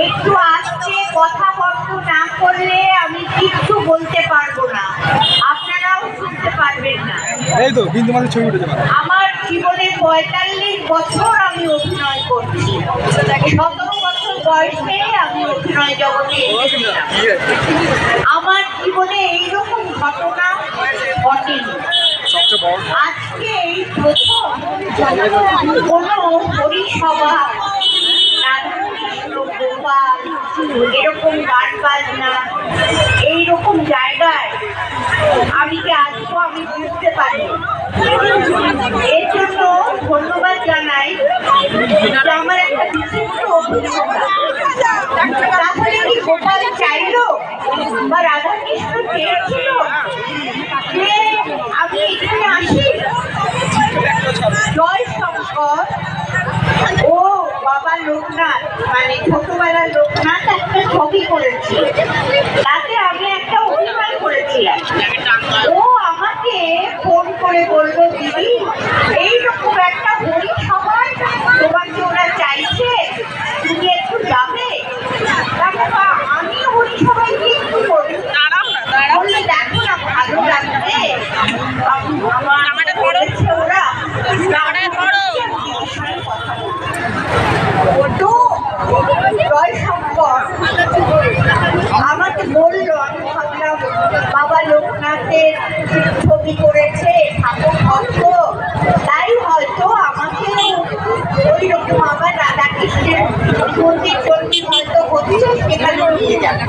একটু আস্তে কথা বন্ধ না করলে আমি কিচ্ছু বলতে পারবো না, আপনারাও শুনতে পারবেন না। এই তো বিন্দু মাঝে ছবি উঠেছে। আমার জীবনে ৪৫ বছর আমি অভিনয় করছি, ১৭ বছর বয়সে আমি অভিনয় জগতে এসেছিলাম। আমার জীবনে এইরকম ঘটনা ঘটেনি। আজকে এই প্রথম কোনো পরিসভা গোপাল এরকম গান বাজনা এইরকম জায়গায় আমি কি আসবো আমি বুঝতে পারি। এর জন্য ধন্যবাদ জানাই আমার একটা বিচিত্র অভিজ্ঞতা। তাহলে কি গোপাল চাইলো বা রাধাকৃষ্ণ চেয়েছিল যে আমি এখানে আসি? জয় শঙ্কর ও বাবা লোকনাথ মানে ছোটবেলার লোকনাথ একটা ছবি করেছি, তাতে আমি একটা অভিনয় করেছিলাম। ও আমাকে ফোন করে বললো, দিদি এইরকম একটা পরিসভায় তোমাকে ওরা চাইছে, তুমি একটু যাবে? আমি পরিসভায় কি একটু করি, বললে দেখো না ভালো লাগবে আমাকে বলেছে ওরা। আমাকে বললো, আমি ভাবলাম বাবা লোকনাথের ছবি করেছে ঠাকুর ভক্ত, তাই হয়তো আমাকে ওই রকম আবার রাধাকৃষ্ণের মন্দির টন্দির হয়তো হচ্ছে সেখানে নিয়ে যাবে।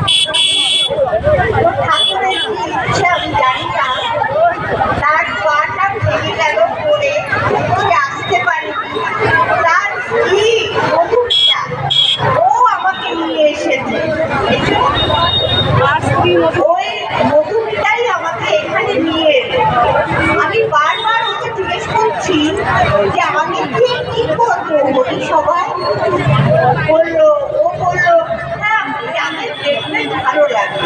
ঠাকুরের কি ইচ্ছে আমি জানি না, তার পাটা ভেঙে গেল পরে সে আসতে পারেনি। তার স্ত্রী মধুমিতা ও আমাকে নিয়ে এসেছে, ওই মধুমিতাই আমাকে এখানে নিয়ে এলো। আমি বারবার ওকে জিজ্ঞেস করছি যে আমাকে কি করবো পরিসভায়। ও বললো হ্যাঁ আমাদের দেখলে ভালো লাগে।